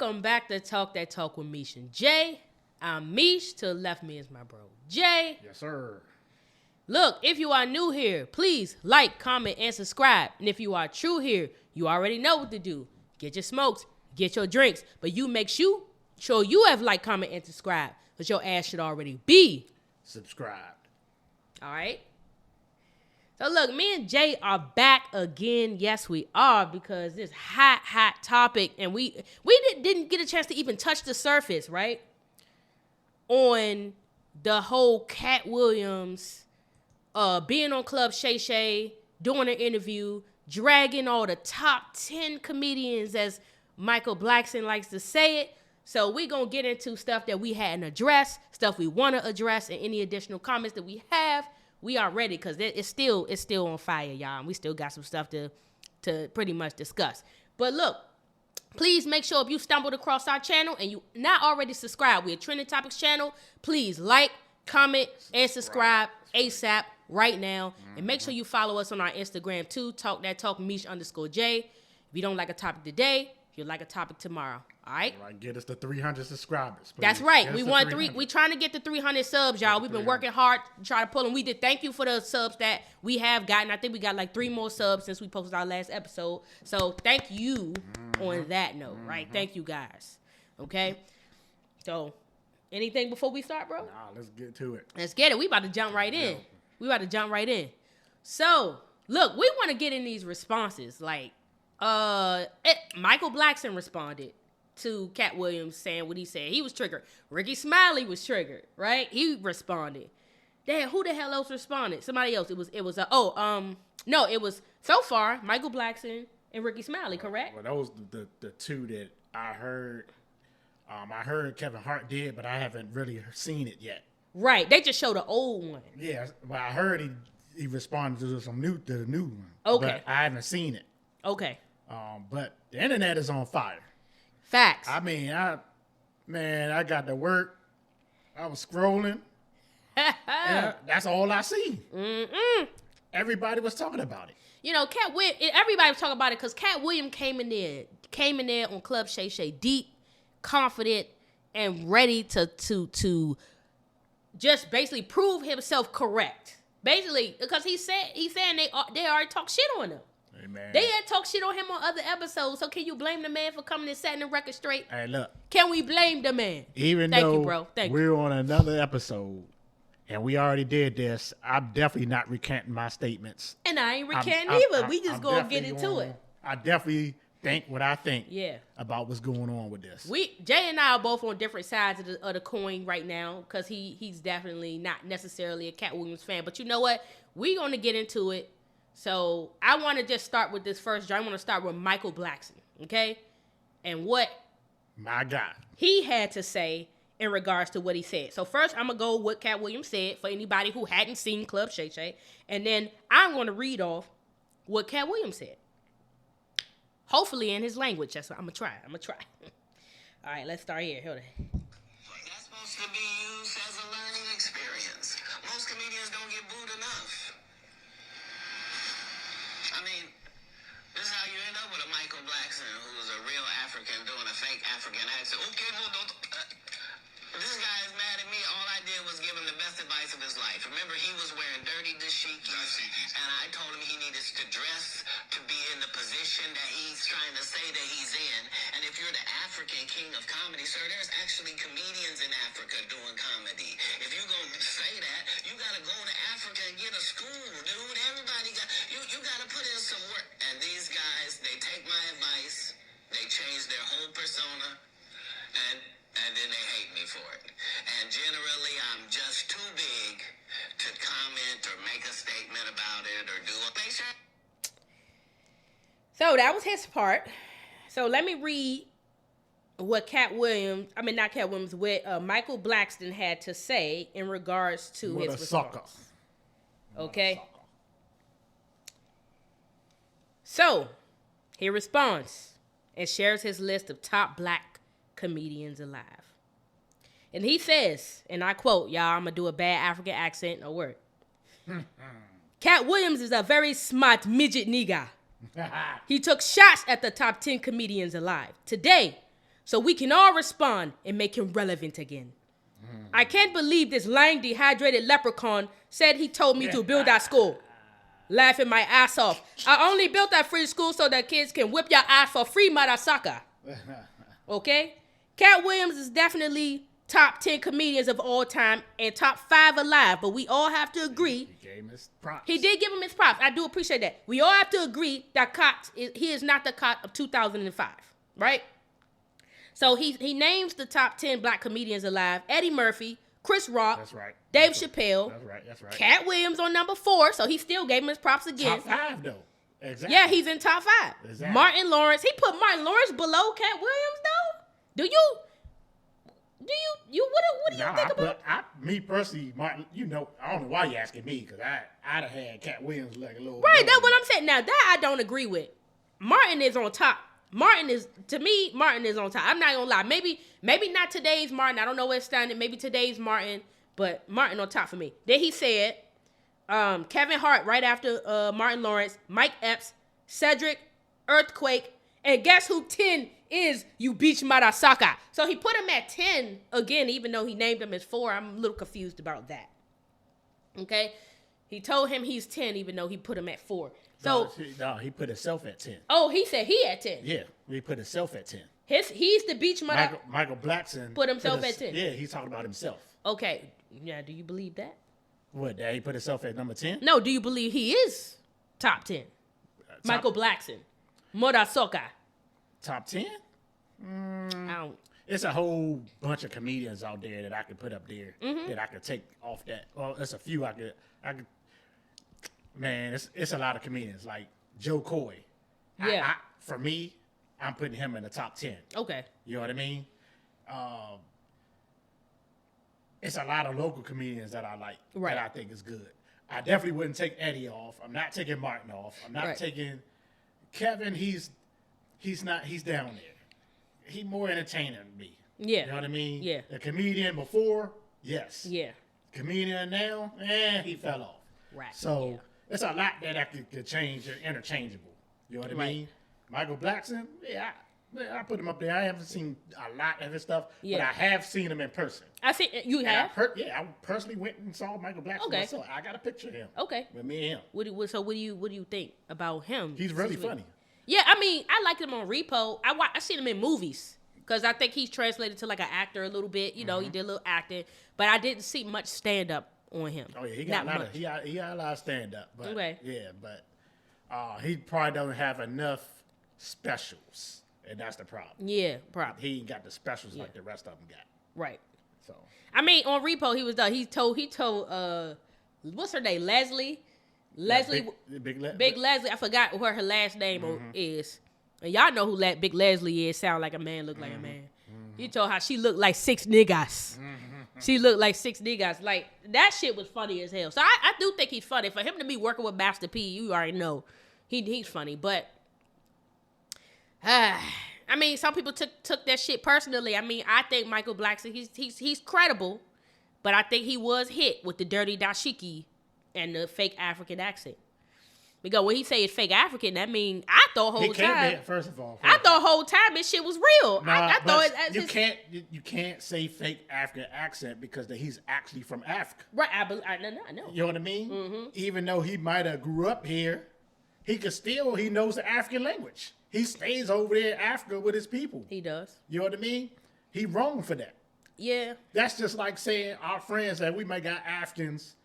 Welcome back to Talk That Talk with Meesh and Jay. I'm Meesh. To the left of me is my bro, Jay. Yes, sir. Look, if you are new here, please like, comment, and subscribe. And if you are true here, you already know what to do. Get your smokes, get your drinks, but you make sure you have like, comment, and subscribe, because your ass should already be subscribed. All right? So look, me and Jay are back again. Yes, we are, because this hot topic, and we didn't get a chance to even touch the surface, right? On the whole Katt Williams being on Club Shay Shay, doing an interview, dragging all the top 10 comedians, as Michael Blackson likes to say it. So we're going to get into stuff that we hadn't addressed, stuff we want to address, and any additional comments that we have. We are ready, because it's still on fire, y'all. And we still got some stuff to pretty much discuss. But look, please make sure if you stumbled across our channel and you not already subscribed, we're a Trending Topics channel. Please like, comment, and subscribe ASAP right now. And make sure you follow us on our Instagram too. Talk That Talk Meesh_J. If you don't like a topic today, you'll like a topic tomorrow. All right? Get us to 300 subscribers, please. That's right. We want we trying to get to 300 subs, y'all. We've been working hard to try to pull them. We did thank you for the subs that we have gotten. I think we got like 3 more subs since we posted our last episode. So thank you on that note, right? Thank you guys. Okay? So anything before we start, bro? Nah, let's get to it. Let's get it. We about to jump right in. So, look, we want to get in these responses. Like, Michael Blackson responded to Katt Williams saying what he said. He was triggered. Ricky Smiley was triggered, right? He responded. Damn, who the hell else responded? Somebody else. It was so far Michael Blackson and Ricky Smiley, correct? Well, those the two that I heard. I heard Kevin Hart did, but I haven't really seen it yet. Right. They just showed the old one. Yeah, well, I heard he responded to the new one. Okay. But I haven't seen it. Okay. But the internet is on fire. Facts. I mean, I got to work. I was scrolling. And that's all I see. Everybody was talking about it. You know, everybody was talking about it because Katt Williams came in there on Club Shay Shay deep, confident, and ready to just basically prove himself correct. Basically, because he's saying they already talk shit on him. Hey, man. They had talked shit on him on other episodes, so can you blame the man for coming and setting the record straight? Hey, look. Can we blame the man? Thank you, bro. We're on another episode, and we already did this, I'm definitely not recanting my statements. And I ain't recanting either. We just going to get into it. I definitely think what I think about what's going on with this. Jay and I are both on different sides of the coin right now, because he's definitely not necessarily a Katt Williams fan. But you know what? We're going to get into it. So I want to just start with this first. I want to start with Michael Blackson, okay? And what my God he had to say in regards to what he said. So first, I'm going to go with what Katt Williams said for anybody who hadn't seen Club Shay Shay. And then I'm going to read off what Katt Williams said. Hopefully in his language. That's what I'm going to try. All right, let's start here. Hold on. That's supposed to be used as a learning experience. Most comedians don't get booed enough. I mean, this is how you end up with a Michael Blackson, who's a real African doing a fake African accent. Okay, well, this guy is mad at me. All I did was give him the best advice of his life. Remember, he was wearing dirty dashikis, and I told him he needed to dress to be in the position that he's trying to say that he's in. And if you're the African king of comedy, sir, there's actually comedians in Africa doing comedy. If you're going to say that, you got to go to Africa and get a school, dude. Everybody got, you got to put in some work. And these guys, they take my advice, they change their whole persona, and then they hate me for it. And generally, I'm just too big to comment or make a statement about it or do a picture. So that was his part. So let me read what Michael Blackson had to say in regards to his response. Okay. So he responds and shares his list of top black comedians alive. And he says, and I quote, y'all, I'm going to do a bad African accent, no word. Katt Williams is a very smart midget nigga. He took shots at the top 10 comedians alive. Today, so we can all respond and make him relevant again. I can't believe this lying, dehydrated leprechaun said he told me to build that school. Laughing my ass off. I only built that free school so that kids can whip your ass for free, Marasaka. Okay? Katt Williams is definitely top 10 comedians of all time and top 5 alive, but we all have to agree. He gave him his props. He did give him his props. I do appreciate that. We all have to agree that he is not the Katt of 2005, right? So he names the top 10 black comedians alive. Eddie Murphy, Chris Rock, That's right. Dave Chappelle. That's right. Katt Williams on number 4, so he still gave him his props again. Top 5 though. Exactly. Yeah, he's in top 5. Exactly. Martin Lawrence. He put Martin Lawrence below Katt Williams though? What do you think about? Me personally, Martin, I don't know why you asking me, because I'd have had Katt Williams like a little. Right, that's what I'm saying. Now that I don't agree with. Martin is on top. Martin is on top. I'm not gonna lie. Maybe not today's Martin. I don't know where it's standing. Maybe today's Martin, but Martin on top for me. Then he said, Kevin Hart right after Martin Lawrence, Mike Epps, Cedric, Earthquake, and guess who 10 is? You Beach Marasaka. So he put him at 10 again, even though he named him as 4. I'm a little confused about that. Okay, he told him he's 10, even though he put him at 4. So no, he put himself at 10. Oh, he said he at 10. Yeah, he put himself at 10. He's the Beach Marasaka. Michael Blackson put himself at 10. Yeah, he's talking about himself. Okay, yeah. Do you believe that? What? That he put himself at number 10? No. Do you believe he is top 10? Michael Blackson, Murasoka. Top 10? I don't. It's a whole bunch of comedians out there that I could put up there that I could take off that. Well, there's a few I could. Man, it's a lot of comedians like Joe Coy. Yeah. For me, I'm putting him in the top 10. Okay. You know what I mean? It's a lot of local comedians that I like, Right. that I think is good. I definitely wouldn't take Eddie off. I'm not taking Martin off. I'm not Right. taking Kevin. He's down there. He more entertaining than me. Yeah. You know what I mean? Yeah. The comedian before, yes. Yeah. Comedian now, he fell off. Right. So Yeah. it's a lot that I could change. They're interchangeable. You know what I Right. mean? Michael Blackson, I put him up there. I haven't seen a lot of his stuff, but Yeah. I have seen him in person. I think you And have. I personally went and saw Michael Blackson Okay. myself. I got a picture of him. Okay. With me and him. What do you think about him? He's really funny. Yeah, I mean, I liked him on Repo. I seen him in movies because I think he's translated to like an actor a little bit. You know, he did a little acting, but I didn't see much stand up on him. Oh yeah, he got Not a lot much. he got a lot of stand up. But Okay. yeah, but he probably doesn't have enough specials. And that's the problem. Yeah, probably. He ain't got the specials like the rest of them got. Right. So I mean, on Repo, he was done. He told what's her name? Leslie. Big Leslie. I forgot what her last name is. And y'all know who Big Leslie is. Sound like a man, look like a man. He told how she looked like 6 niggas. She looked like 6 niggas. Like, that shit was funny as hell. So I do think he's funny. For him to be working with Master P, you already know he's funny. But I mean, some people took that shit personally. I mean, I think Michael Blackson, he's credible, but I think he was hit with the dirty dashiki and the fake African accent. Because when he say it's fake African, that mean I thought whole he can't time. be, first of all. I thought whole time this shit was real. I thought you can't say fake African accent because he's actually from Africa. Right, I know. You know what I mean? Even though he might have grew up here, he knows the African language. He stays over there in Africa with his people. He does. You know what I mean? He wrong for that. Yeah. That's just like saying our friends that we might got Africans.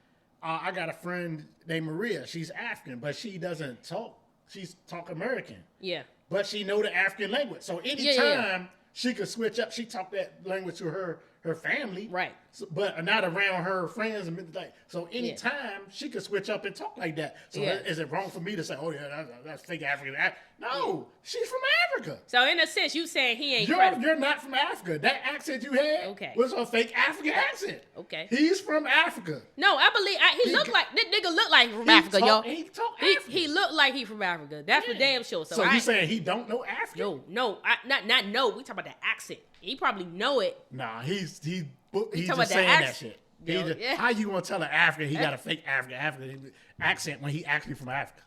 I got a friend named Maria. She's African, but she doesn't talk. She's talk American. Yeah. But she know the African language. So anytime she could switch up, she talk that language to her family. Right. So, but not around her friends. So anytime she could switch up and talk like that. So is it wrong for me to say, oh yeah, that's fake African? No, she's from Africa. So in a sense, you saying he ain't You're not from Africa. That accent you had was a fake African accent. Okay. He's from Africa. No, I believe he looked like this nigga looked like from Africa, y'all. He talk African. He looked like he from Africa. That's for damn sure. So you saying he don't know African? No, not know. We talk about the accent. He probably know it. Nah, he's just about saying that that shit. How you gonna tell an African he got a fake African accent when he actually from Africa?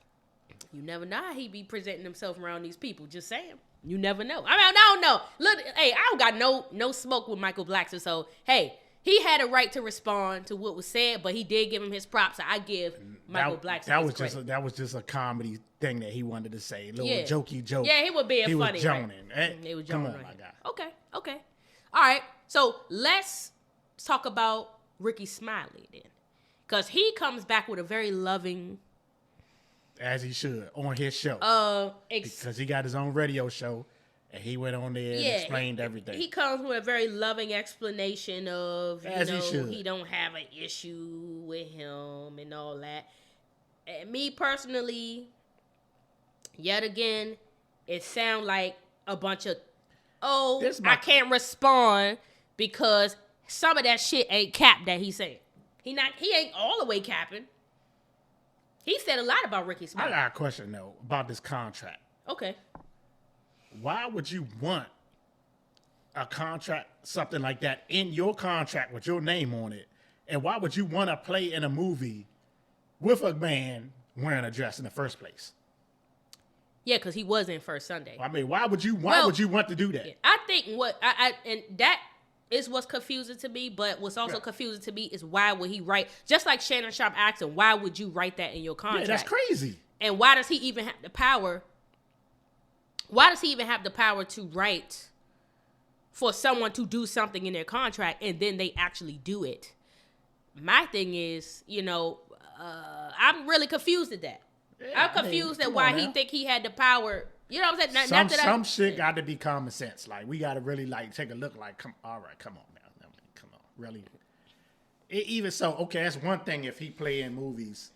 You never know how he be presenting himself around these people. Just saying. You never know. I mean, I don't know. Look, hey, I don't got no smoke with Michael Blackson. So, hey, he had a right to respond to what was said, but he did give him his props. So I give Michael Blackson his credit. That was just a comedy thing that he wanted to say. A little jokey joke. Yeah, he was being funny. Was joning. Right? He was joning. Come on, right. my guy. Okay. All right. So let's talk about Ricky Smiley then. Because he comes back with a very loving... As he should, on his show. Because he got his own radio show, and he went on there and explained everything. He comes with a very loving explanation of, he don't have an issue with him and all that. And me personally, yet again, it sounds like a bunch of, I can't respond because some of that shit ain't cap that he's saying. He ain't all the way capping. He said a lot about Ricky Smiley. I got a question, though, about this contract. Okay. Why would you want a contract, something like that, in your contract with your name on it? And why would you want to play in a movie with a man wearing a dress in the first place? Yeah, because he was in First Sunday. I mean, why would you want to do that? Yeah, I think and that is what's confusing to me, but what's also confusing to me is why would he write, just like Shannon Sharp asked him, why would you write that in your contract? Yeah, that's crazy. And why does he even have the power? Why does he even have the power to write for someone to do something in their contract and then they actually do it? My thing is, I'm really confused at that. Yeah, I'm confused at why he think he had the power. You know what I'm saying? Some shit got to be common sense. Like, we got to really, take a look like, come on now. Come on. Really. Even so, okay, that's one thing if he play in movies.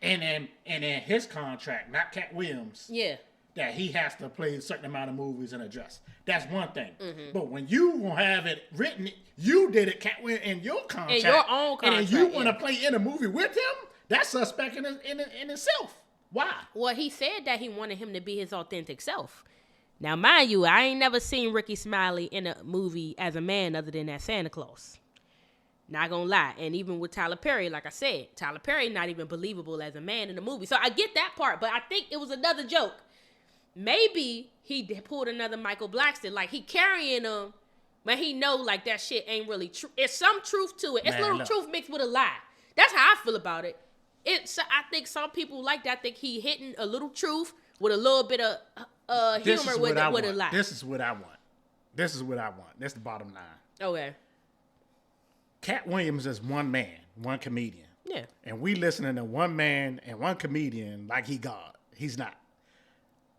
And in his contract, not Katt Williams. Yeah. That he has to play a certain amount of movies in a dress. That's one thing. Mm-hmm. But when you will have it written, you did it, Katt Williams, in your contract. In your own contract. And then you want to play in a movie with him, that's suspect in itself. Why? Well, he said that he wanted him to be his authentic self. Now, mind you, I ain't never seen Ricky Smiley in a movie as a man other than that Santa Claus. Not gonna lie. And even with Tyler Perry, like I said, Tyler Perry not even believable as a man in the movie. So I get that part, but I think it was another joke. Maybe he pulled another Michael Blackson. Like, he carrying him, but he know, like, that shit ain't really true. It's some truth to it. It's truth mixed with a lie. That's how I feel about it. I think some people like that. I think he hitting a little truth with a little bit of humor with a lie. This is what I want. That's the bottom line. Okay. Katt Williams is one man, one comedian. Yeah. And we listening to one man and one comedian like he God. He's not.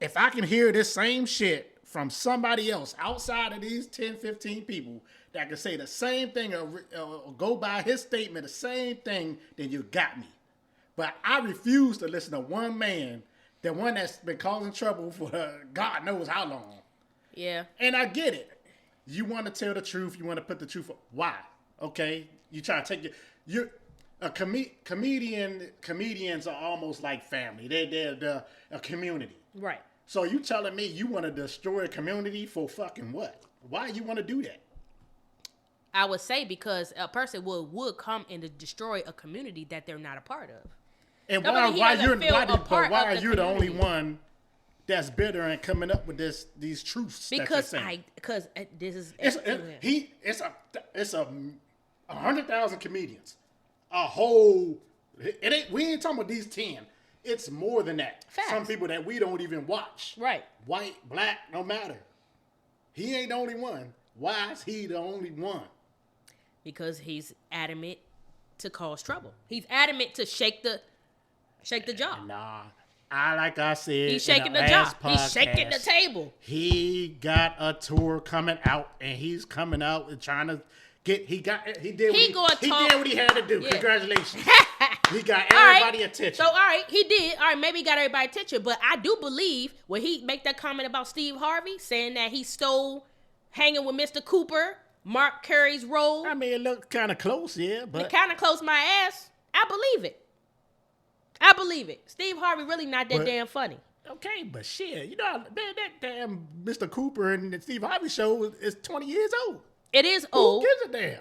If I can hear this same shit from somebody else outside of these 10, 15 people that can say the same thing or go by his statement, the same thing, then you got me. But I refuse to listen to one man, the one that's been causing trouble for God knows how long. Yeah. And I get it. You want to tell the truth. You want to put the truth. Why? Okay. You try to take you're a comedians are almost like family. They're a community. Right. So you telling me you want to destroy a community for fucking what? Why you want to do that? I would say because a person would come and destroy a community that they're not a part of. And why are you the only one that's bitter and coming up with these truths? Because this is it's 100,000 comedians, a whole. We ain't talking about these 10. It's more than that. Facts. Some people that we don't even watch. Right. White, black, no matter. He ain't the only one. Why is he the only one? Because he's adamant to cause trouble. He's adamant to shake the job. Nah. Like I said, he's shaking the job. He's shaking the table. He got a tour coming out, and he's coming out and trying to get. He did what he had to do. Yeah. Congratulations. He got everybody attention. So, all right, he did. All right, maybe he got everybody attention, but I do believe when he make that comment about Steve Harvey, saying that he stole hanging with Mr. Cooper, Mark Curry's role. I mean, it looked kind of close, yeah, but it kind of close my ass. I believe it. Steve Harvey really not that damn funny. Okay, but shit, that damn Mr. Cooper and Steve Harvey show is 20 years old. It is old. Who gives a damn?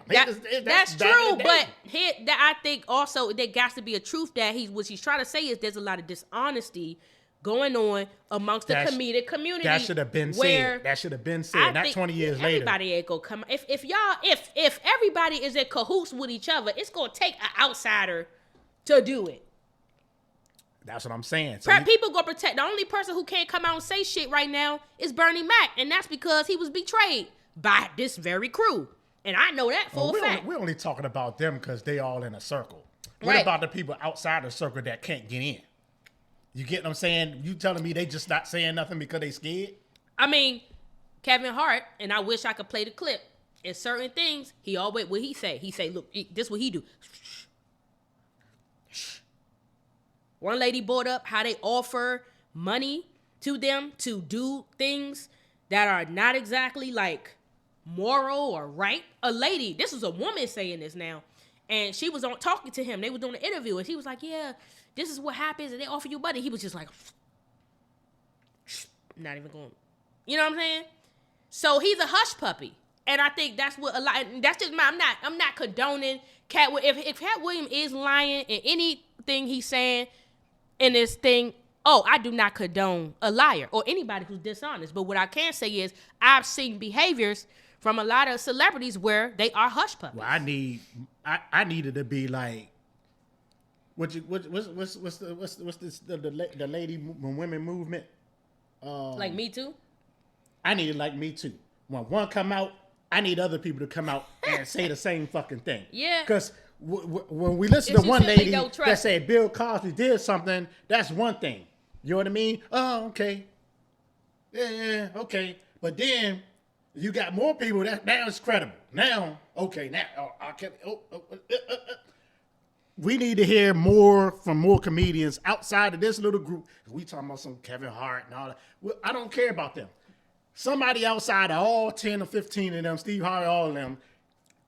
That's true, but I think also there got to be a truth that he's trying to say is there's a lot of dishonesty going on amongst the comedic community. That should have been said. That should have been said. Not 20 years later. Everybody ain't gonna come. If everybody is in cahoots with each other, it's gonna take an outsider to do it. That's what I'm saying. So People gonna protect. The only person who can't come out and say shit right now is Bernie Mac, and that's because he was betrayed by this very crew. And I know that for a fact. We're only talking about them because they all in a circle. What Right. about the people outside the circle that can't get in? You get what I'm saying? You telling me they just not saying nothing because they scared? I mean, Kevin Hart, and I wish I could play the clip. In certain things, he always, what he say? He say, look, this what he do. One lady brought up how they offer money to them to do things that are not exactly like moral or right. A lady, this was a woman saying this now, and she was on talking to him. They were doing an interview, and he was like, yeah, this is what happens, and they offer you money. He was just like, not even going. You know what I'm saying? So he's a hush puppy. And I think that's what a lot, that's just I'm not condoning Katt. If Katt Williams is lying in anything he's saying in this thing, I do not condone a liar or anybody who's dishonest. But what I can say is I've seen behaviors from a lot of celebrities where they are hush puppies. Well, I needed to be like, what's the lady when women movement? Like Me Too? I needed like Me Too. When one come out, I need other people to come out and say the same fucking thing. Yeah. Because when we listen to one lady that said Bill Cosby did something, that's one thing. You know what I mean? Oh, okay. Yeah, okay. But then you got more people that now it's credible. Now, okay, now I can. We need to hear more from more comedians outside of this little group. We talking about some Kevin Hart and all that. Well, I don't care about them. Somebody outside of all 10 or 15 of them, Steve Harvey, all of them,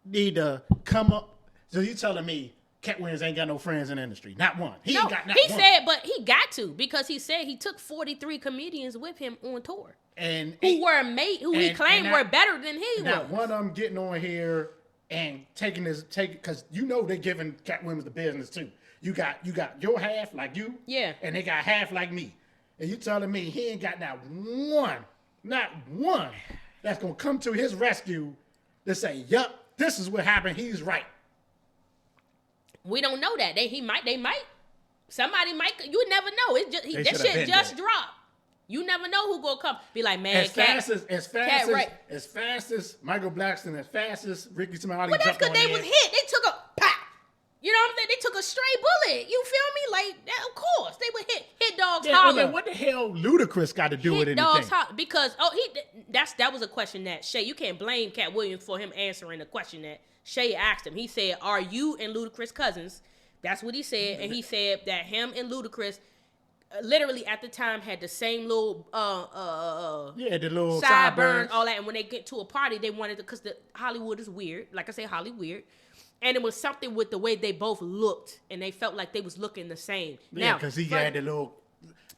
need to come up. So you telling me Katt Williams ain't got no friends in the industry? Not one. He ain't got not one. He said, but he got to, because he said he took 43 comedians with him on tour. And he claimed were better than he was. Not one of them getting on here and because you know they're giving Katt Williams the business too. You got your half like you, yeah, and they got half like me. And you telling me he ain't got not one that's gonna come to his rescue to say, yup, this is what happened, he's right. We don't know that. They might. Somebody might. You never know. That shit just dropped. You never know who gonna come. Be like, man, as fast as Michael Blackson, as fast as Ricky Smiley. Well, that's because they was hit. They took a pop. You know what I'm saying? They took a stray bullet. You feel me? Like, of course, they were hit dogs holler. Well, what the hell Ludacris got to do with anything? Dogs holler because that was a question that Shay. You can't blame Katt Williams for him answering the question that Shay asked him. He said, "Are you and Ludacris cousins?" That's what he said, and he said that him and Ludacris literally at the time had the same little the little sideburns, all that. And when they get to a party, they wanted to, because the Hollywood is weird. Like I say, Hollywood weird. And it was something with the way they both looked, and they felt like they was looking the same. Yeah, because he had the little.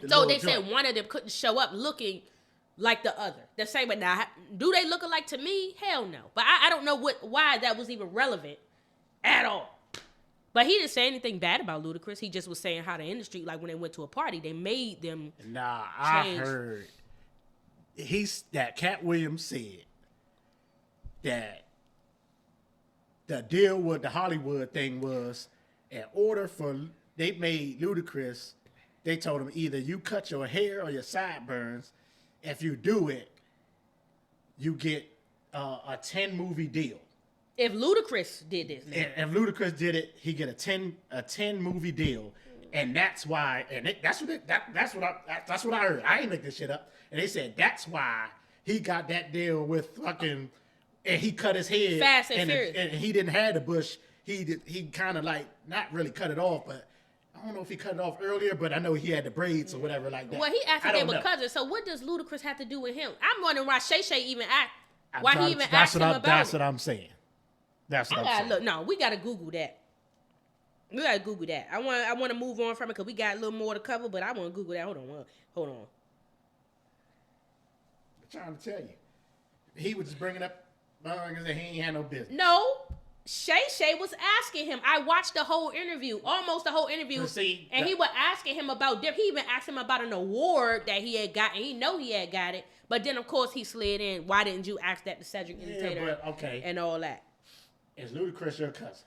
So they said one of them couldn't show up looking like the other. The same, but now, do they look alike to me? Hell no. But I don't know why that was even relevant at all. But he didn't say anything bad about Ludacris. He just was saying how the industry, like when they went to a party, they made them. Nah, I heard that Katt Williams said that the deal with the Hollywood thing was, in order for, they made Ludacris, they told him either you cut your hair or your sideburns. If you do it, you get a 10 movie deal. If Ludacris did this, if Ludacris did it, he get a 10 movie deal, and that's why. And that's what I heard. I ain't make this shit up. And they said that's why he got that deal with fucking. And he cut his head fast and furious. And he didn't have the bush. He kind of like not really cut it off, but I don't know if he cut it off earlier. But I know he had the braids or whatever like that. Well, he asked if they were cousins. So what does Ludacris have to do with him? I'm wondering why Shay Shay even asked. Why he even asked him about That's what I'm saying. That's what I'm saying. Look, no, we gotta Google that. We gotta Google that. I want to move on from it because we got a little more to cover. But I want to Google that. Hold on. I'm trying to tell you, he was just bringing up. He ain't had no business. No, Shay Shay was asking him. I watched the whole interview, almost the whole interview, and he was asking him about. He even asked him about an award that he had got, and he know he had got it. But then, of course, he slid in. Why didn't you ask that to Cedric Entertainer? Yeah, but okay, and all that. Is Ludacris your cousin?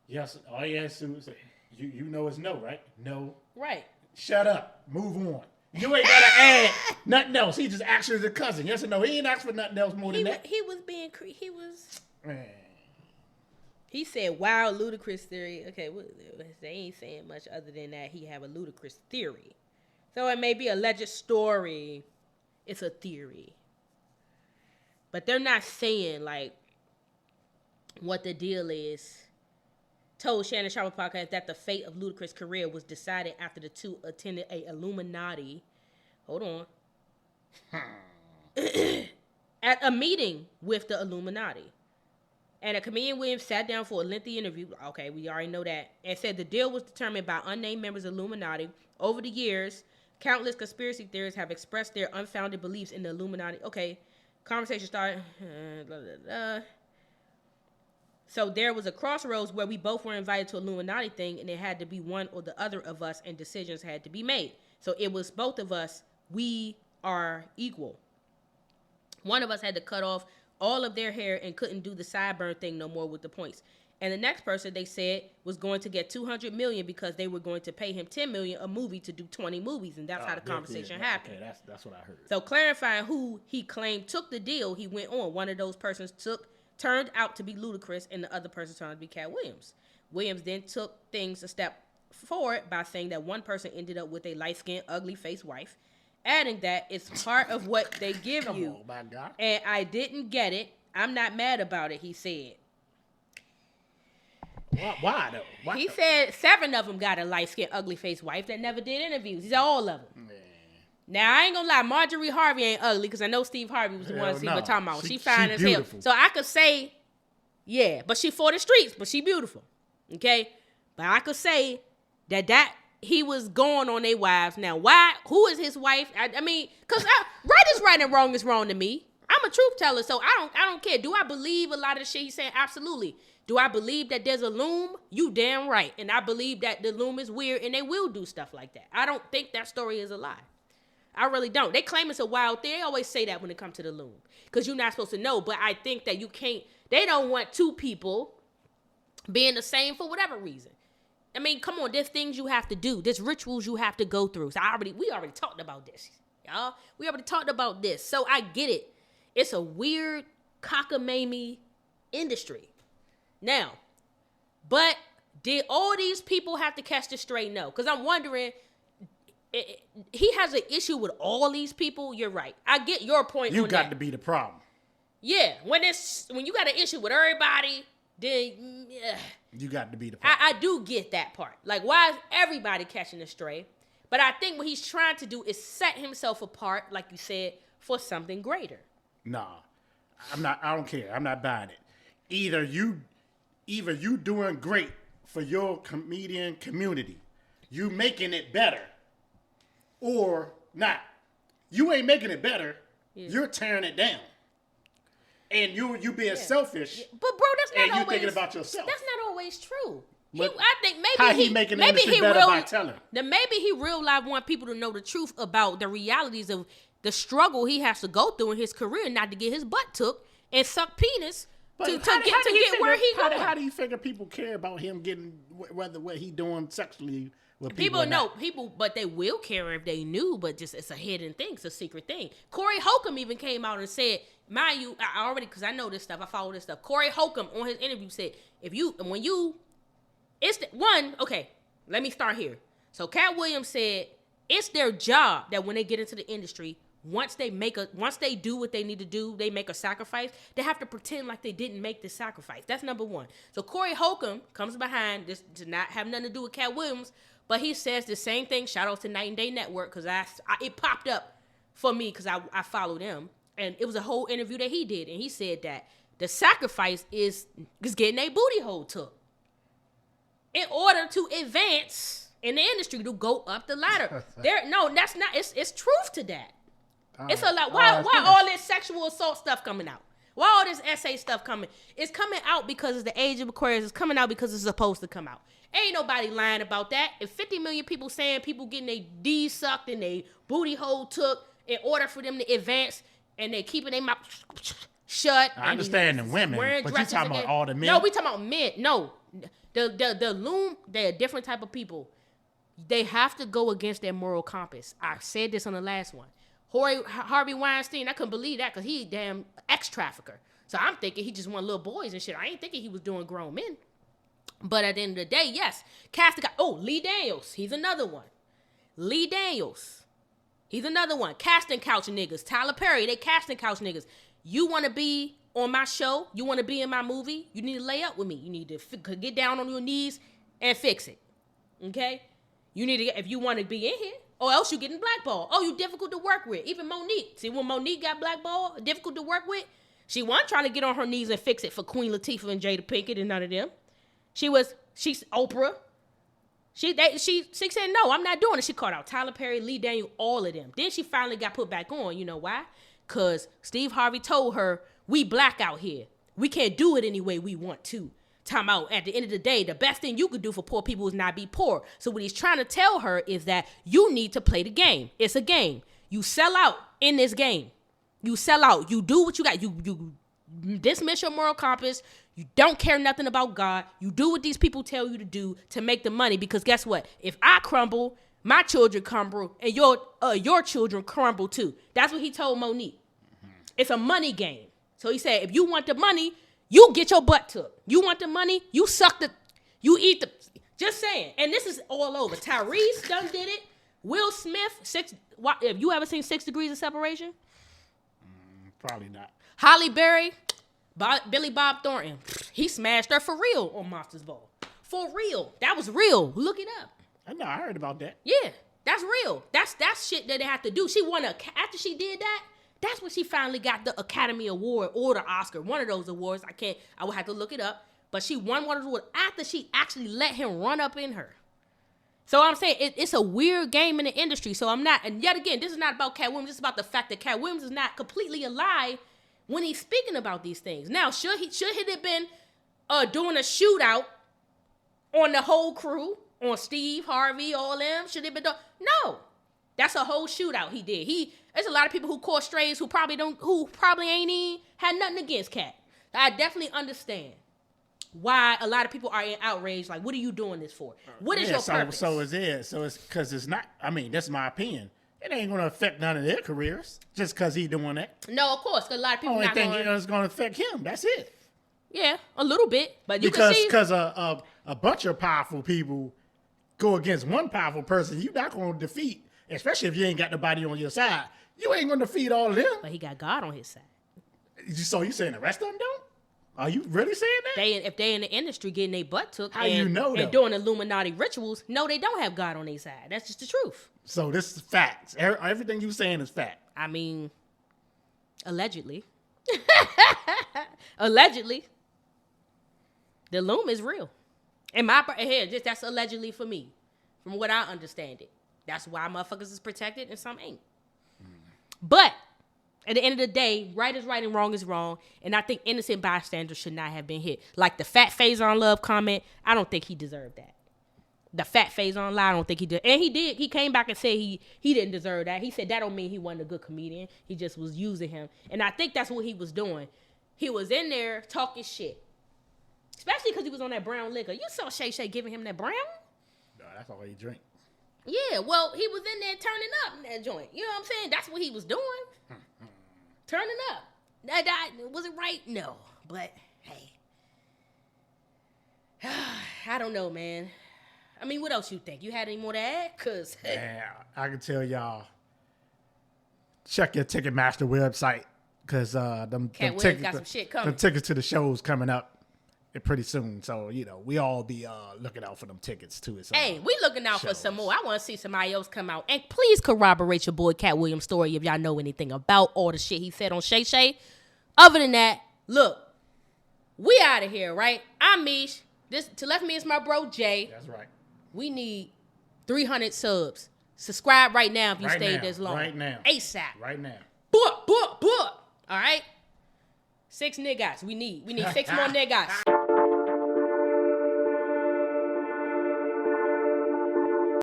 Yes. All you have to do is you know it's no, right? No. Right. Shut up. Move on. You ain't gotta add nothing else. He just asked you as a cousin. Yes or no? He ain't asked for nothing else more than that. He was being He said wild ludicrous theory. Okay, they ain't saying much other than that he have a ludicrous theory. So it may be a alleged story. It's a theory. But they're not saying like what the deal is. Told Shannon Sharpe podcast that the fate of Ludacris' career was decided after the two attended a Illuminati. Hold on. At a meeting with the Illuminati. And a comedian Williams sat down for a lengthy interview. Okay, we already know that. And said the deal was determined by unnamed members of Illuminati. Over the years, countless conspiracy theorists have expressed their unfounded beliefs in the Illuminati. Okay, conversation started. So there was a crossroads where we both were invited to a Illuminati thing, and it had to be one or the other of us, and decisions had to be made. So it was both of us. We are equal. One of us had to cut off all of their hair and couldn't do the sideburn thing no more with the points. And the next person, they said, was going to get $200 million because they were going to pay him $10 million a movie to do 20 movies, and that's how the conversation happened. Okay, that's what I heard. So clarifying who he claimed took the deal, he went on. One of those persons turned out to be Ludacris, and the other person turned out to be Katt Williams. Williams then took things a step forward by saying that one person ended up with a light-skinned, ugly-faced wife, adding that it's part of what they give you. On, my God. And I didn't get it. I'm not mad about it, he said. Why though? Why he said 7 of them got a light-skinned, ugly-faced wife that never did interviews. He said all of them. Man. Now, I ain't gonna lie, Marjorie Harvey ain't ugly, because I know Steve Harvey was the one Steve was talking about. She fine as hell. So I could say, yeah, but she for the streets, but she beautiful. Okay? But I could say that he was going on their wives. Now, why? Who is his wife? I mean, because right is right and wrong is wrong to me. I'm a truth teller, so I don't care. Do I believe a lot of the shit he's saying? Absolutely. Do I believe that there's a loom? You damn right. And I believe that the loom is weird and they will do stuff like that. I don't think that story is a lie. I really don't. They claim it's a wild thing. They always say that when it comes to the loom, because you're not supposed to know. But I think that you can't. They don't want two people being the same for whatever reason. I mean, come on. There's things you have to do. There's rituals you have to go through. So we already talked about this, y'all. We already talked about this. So I get it. It's a weird cockamamie industry. Now, but did all these people have to catch this straight? No, because I'm wondering. He has an issue with all these people. You're right. I get your point. You got to be the problem. Yeah, when you got an issue with everybody, then you got to be the problem. I do get that part. Like, why is everybody catching a stray? But I think what he's trying to do is set himself apart, like you said, for something greater. Nah, I'm not. I don't care. I'm not buying it. Either you doing great for your comedian community, you making it better. Or not. You ain't making it better. Yeah. You're tearing it down. And you being selfish. Yeah. But bro, that's not always. And you thinking about yourself. That's not always true. I think maybe how he making the industry better by telling. Then maybe he real life want people to know the truth about the realities of the struggle he has to go through in his career, not to get his butt took and suck penis to get where he going. How do you figure people care about him getting whether what he doing sexually? People know people, but they will care if they knew. But just it's a hidden thing, it's a secret thing. Corey Holcomb even came out and said, "Mind you, I already because I know this stuff. I follow this stuff." Corey Holcomb on his interview said, okay, let me start here. So Katt Williams said it's their job that when they get into the industry, once they do what they need to do, they make a sacrifice. They have to pretend like they didn't make the sacrifice. That's number one. So Corey Holcomb comes behind this to not have nothing to do with Katt Williams. But he says the same thing. Shout out to Night and Day Network because it popped up for me because I followed him. And it was a whole interview that he did. And he said that the sacrifice is getting their booty hole took in order to advance in the industry, to go up the ladder. That's not. It's truth to that. It's a lot. Why all this sexual assault stuff coming out? Why all this essay stuff coming? It's coming out because it's the age of Aquarius. It's coming out because it's supposed to come out. Ain't nobody lying about that. If 50 million people saying people getting their D's sucked and they booty hole took in order for them to advance, and they keeping their mouth shut. I understand the women, but you talking about all the men? No, we talking about men. No, the loom, they're a different type of people. They have to go against their moral compass. I said this on the last one. Harvey Weinstein, I couldn't believe that because he damn ex-trafficker. So I'm thinking he just wanted little boys and shit. I ain't thinking he was doing grown men. But at the end of the day, yes. Lee Daniels. He's another one. Lee Daniels. He's another one. Casting couch niggas. Tyler Perry. They casting couch niggas. You want to be on my show? You want to be in my movie? You need to lay up with me. You need to get down on your knees and fix it. Okay? You need to if you want to be in here, or else you getting blackballed. Oh, you difficult to work with. Even Monique. See, when Monique got blackballed, difficult to work with, she wasn't trying to get on her knees and fix it for Queen Latifah and Jada Pinkett and none of them. She's Oprah. She said, no, I'm not doing it. She called out Tyler Perry, Lee Daniel, all of them. Then she finally got put back on. You know why? Because Steve Harvey told her, we black out here. We can't do it any way we want to. Time out. At the end of the day, the best thing you could do for poor people is not be poor. So what he's trying to tell her is that you need to play the game. It's a game. You sell out in this game. You sell out. You do what you got. You dismiss your moral compass. You don't care nothing about God. You do what these people tell you to do to make the money. Because guess what? If I crumble, my children crumble, and your children crumble too. That's what he told Monique. It's a money game. So he said, if you want the money, you get your butt took. You want the money, you eat the. Just saying. And this is all over. Tyrese done did it. Will Smith, have you ever seen 6 Degrees of Separation? Probably not. Halle Berry. Billy Bob Thornton, he smashed her for real on Monsters Ball. For real. That was real. Look it up. I know. I heard about that. Yeah, that's real. That's shit that they have to do. She won after she did that, that's when she finally got the Academy Award or the Oscar. One of those awards. I would have to look it up. But she won one of those awards after she actually let him run up in her. So I'm saying it's a weird game in the industry. So I'm not, and yet again, this is not about Katt Williams. It's about the fact that Katt Williams is not completely alive when he's speaking about these things. Now, should he have been doing a shootout on the whole crew, on Steve, Harvey, all them? Should he have been doing? No. That's a whole shootout he did. There's a lot of people who caught strays who probably ain't even had nothing against Katt. I definitely understand why a lot of people are in outrage. Like, what are you doing this for? What is your purpose? So it's because it's not, I mean, that's my opinion. It ain't going to affect none of their careers just because he's doing that. No, of course, because a lot of people only not thing going it's going to affect him. That's it. Yeah, a little bit, but you can see because a bunch of powerful people go against one powerful person, you're not going to defeat. Especially if you ain't got nobody on your side, you ain't going to defeat all of them. But he got God on his side. So you saying the rest of them don't? Are you really saying that? If they in the industry getting their butt took you know and doing Illuminati rituals, no, they don't have God on their side. That's just the truth. So this is facts. Everything you saying is fact. I mean, allegedly. Allegedly. The loom is real. And that's allegedly for me. From what I understand it. That's why motherfuckers is protected and some ain't. But at the end of the day, right is right and wrong is wrong. And I think innocent bystanders should not have been hit. Like the fat phase on love comment, I don't think he deserved that. The fat phase on lie, I don't think he did. And he did. He came back and said he didn't deserve that. He said that don't mean he wasn't a good comedian. He just was using him. And I think that's what he was doing. He was in there talking shit. Especially because he was on that brown liquor. You saw Shay Shay giving him that brown? No, that's all he drink. Yeah, well, he was in there turning up in that joint. You know what I'm saying? That's what he was doing. Turning up. Was it right? No. But, hey. I don't know, man. I mean, what else you think? You had any more to add? Because, hey. Yeah, I can tell y'all, check your Ticketmaster website. Because them tickets got some shit coming. Them tickets to the shows coming up pretty soon. So, we all be looking out for them tickets, too. Hey, we looking out for some more. I want to see somebody else come out. And please corroborate your boy Katt Williams' story if y'all know anything about all the shit he said on Shay Shay. Other than that, look, we out of here, right? I'm Meesh. To left me is my bro, Jay. That's right. We need 300 subs. Subscribe right now if you right stayed now, this long. Right now. ASAP. Right now. Book. All right? 6 niggas. We need 6 more niggas.